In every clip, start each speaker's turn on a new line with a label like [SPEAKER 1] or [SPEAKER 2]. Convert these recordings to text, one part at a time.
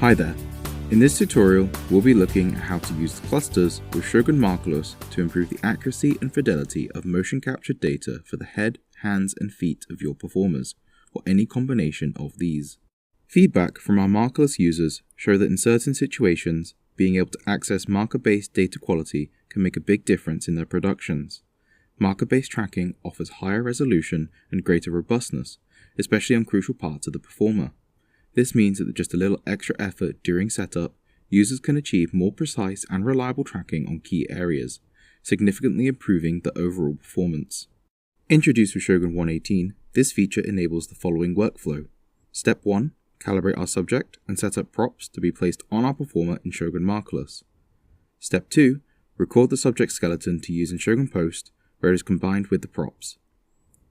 [SPEAKER 1] Hi there. In this tutorial, we'll be looking at how to use clusters with Shogun markerless to improve the accuracy and fidelity of motion captured data for the head, hands, and feet of your performers, or any combination of these. Feedback from our markerless users show that in certain situations, being able to access marker-based data quality can make a big difference in their productions. Marker-based tracking offers higher resolution and greater robustness, especially on crucial parts of the performer. This means that with just a little extra effort during setup, users can achieve more precise and reliable tracking on key areas, significantly improving the overall performance. Introduced with Shogun 1.18, this feature enables the following workflow. Step 1. Calibrate our subject and set up props to be placed on our performer in Shōgun markerless. Step 2. Record the subject skeleton to use in Shōgun Post, where it is combined with the props.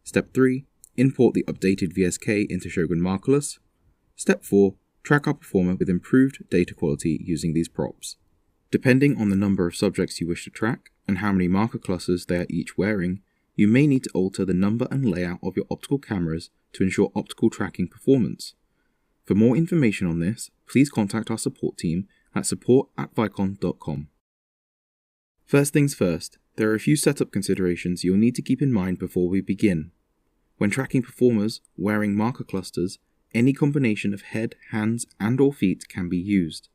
[SPEAKER 1] Step 3. Import the updated VSK into Shōgun markerless. Step 4. Track our performer with improved data quality using these props. Depending on the number of subjects you wish to track and how many marker clusters they are each wearing, you may need to alter the number and layout of your optical cameras to ensure optical tracking performance. For more information on this, please contact our support team at support@vicon.com. First things first, there are a few setup considerations you'll need to keep in mind before we begin. When tracking performers wearing marker clusters, any combination of head, hands, and/or feet can be used.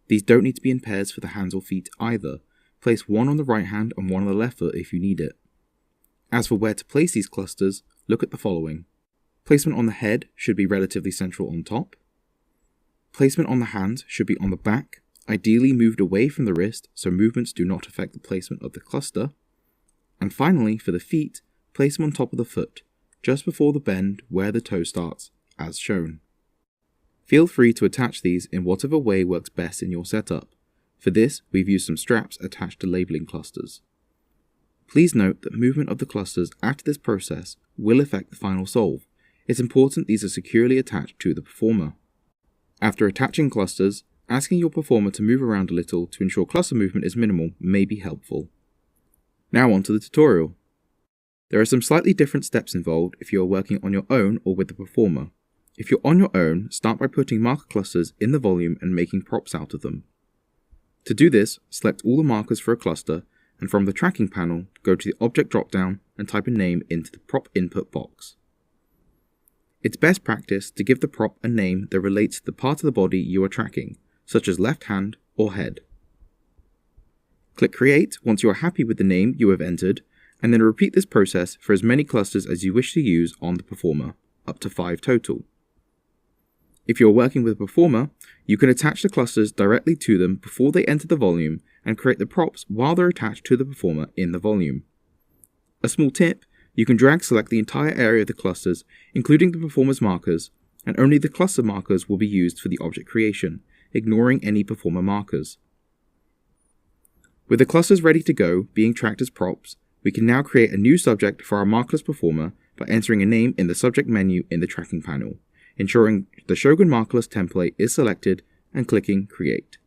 [SPEAKER 1] These don't need to be in pairs for the hands or feet either. Place one on the right hand and one on the left foot if you need it. As for where to place these clusters, look at the following. Placement on the head should be relatively central on top. Placement on the hands should be on the back, ideally moved away from the wrist so movements do not affect the placement of the cluster. And finally, for the feet, place them on top of the foot, just before the bend where the toe starts, as shown. Feel free to attach these in whatever way works best in your setup. For this, we've used some straps attached to labeling clusters. Please note that movement of the clusters after this process will affect the final solve. It's important these are securely attached to the performer. After attaching clusters, asking your performer to move around a little to ensure cluster movement is minimal may be helpful. Now on to the tutorial. There are some slightly different steps involved if you are working on your own or with the performer. If you're on your own, start by putting marker clusters in the volume and making props out of them. To do this, select all the markers for a cluster, and from the tracking panel, go to the object dropdown and type a name into the prop input box. It's best practice to give the prop a name that relates to the part of the body you are tracking, such as left hand or head. Click Create once you are happy with the name you have entered, and then repeat this process for as many clusters as you wish to use on the performer, up to 5 total. If you're working with a performer, you can attach the clusters directly to them before they enter the volume and create the props while they're attached to the performer in the volume. A small tip, you can drag select the entire area of the clusters, including the performer's markers, and only the cluster markers will be used for the object creation, ignoring any performer markers. With the clusters ready to go, being tracked as props, we can now create a new subject for our markerless performer by entering a name in the subject menu in the tracking panel, ensuring the Shogun markerless template is selected and clicking Create.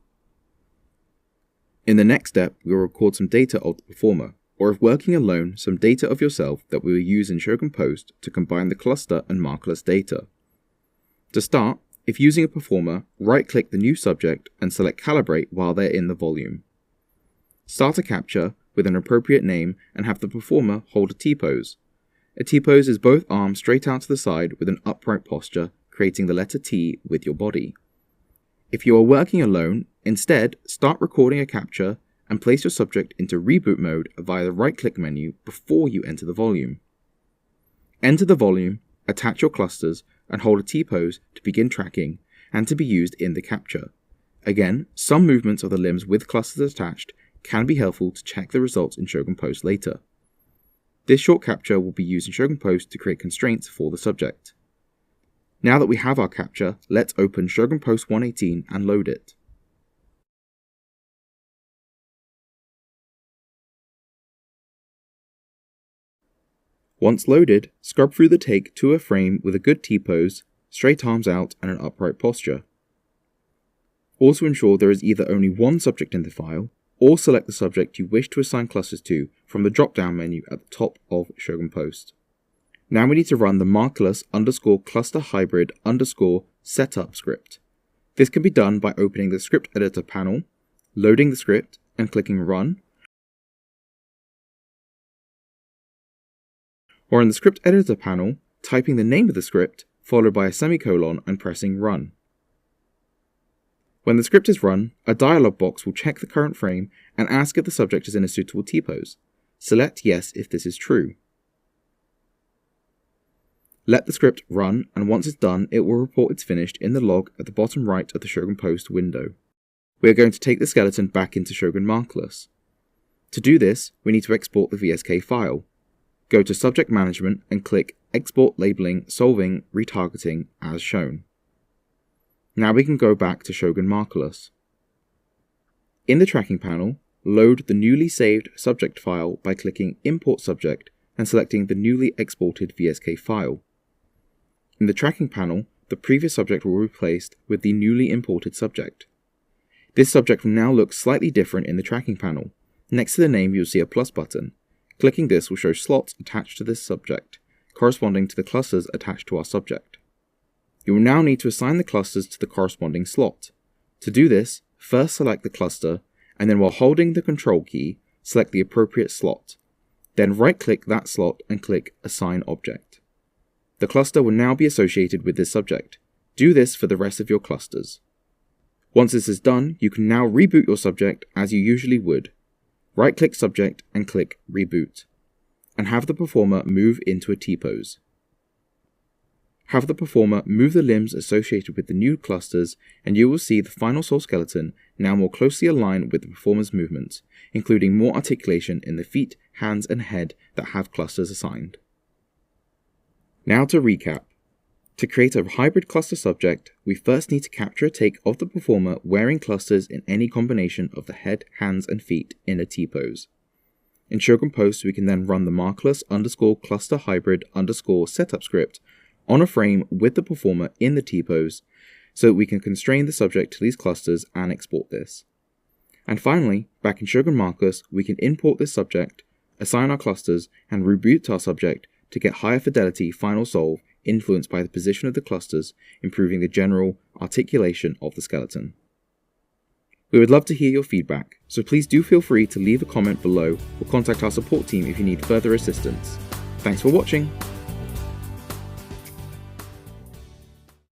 [SPEAKER 1] In the next step, we will record some data of the performer, or if working alone, some data of yourself that we will use in Shōgun Post to combine the cluster and markerless data. To start, if using a performer, right-click the new subject and select Calibrate while they're in the volume. Start a capture with an appropriate name and have the performer hold a T-pose. A T-pose is both arms straight out to the side with an upright posture, creating the letter T with your body. If you are working alone, instead start recording a capture and place your subject into Reboot mode via the right-click menu before you enter the volume. Enter the volume, attach your clusters, and hold a T-pose to begin tracking and to be used in the capture. Again, some movements of the limbs with clusters attached can be helpful to check the results in Shōgun Post later. This short capture will be used in Shōgun Post to create constraints for the subject. Now that we have our capture, let's open Shōgun Post 1.18 and load it. Once loaded, scrub through the take to a frame with a good T-pose, straight arms out and an upright posture. Also ensure there is either only one subject in the file, or select the subject you wish to assign clusters to from the drop-down menu at the top of Shōgun Post. Now we need to run the markerless _cluster hybrid _ setup script. This can be done by opening the script editor panel, loading the script, and clicking Run, or in the script editor panel, typing the name of the script, followed by a semicolon and pressing Run. When the script is run, a dialog box will check the current frame and ask if the subject is in a suitable T-pose. Select Yes if this is true. Let the script run, and once it's done, it will report it's finished in the log at the bottom right of the Shōgun Post window. We are going to take the skeleton back into Shōgun markerless. To do this, we need to export the VSK file. Go to Subject Management and click Export Labeling, Solving, Retargeting as shown. Now we can go back to Shōgun markerless. In the tracking panel, load the newly saved subject file by clicking Import Subject and selecting the newly exported VSK file. In the tracking panel, the previous subject will be replaced with the newly imported subject. This subject will now look slightly different in the tracking panel. Next to the name, you'll see a plus button. Clicking this will show slots attached to this subject, corresponding to the clusters attached to our subject. You will now need to assign the clusters to the corresponding slot. To do this, first select the cluster, and then while holding the Control key, select the appropriate slot. Then right-click that slot and click Assign Object. The cluster will now be associated with this subject. Do this for the rest of your clusters. Once this is done, you can now reboot your subject as you usually would. Right-click Subject and click Reboot, and have the performer move into a T-pose. Have the performer move the limbs associated with the new clusters, and you will see the final soul skeleton now more closely aligned with the performer's movements, including more articulation in the feet, hands, and head that have clusters assigned. Now to recap. To create a hybrid cluster subject, we first need to capture a take of the performer wearing clusters in any combination of the head, hands, and feet in a T-pose. In Shōgun Post, we can then run the markerless_cluster_hybrid_setup script on a frame with the performer in the T-pose, so that we can constrain the subject to these clusters and export this. And finally, back in Shōgun markerless, we can import this subject, assign our clusters, and reboot our subject to get higher fidelity final solve influenced by the position of the clusters, improving the general articulation of the skeleton. We would love to hear your feedback, so please do feel free to leave a comment below or contact our support team if you need further assistance. Thanks for watching!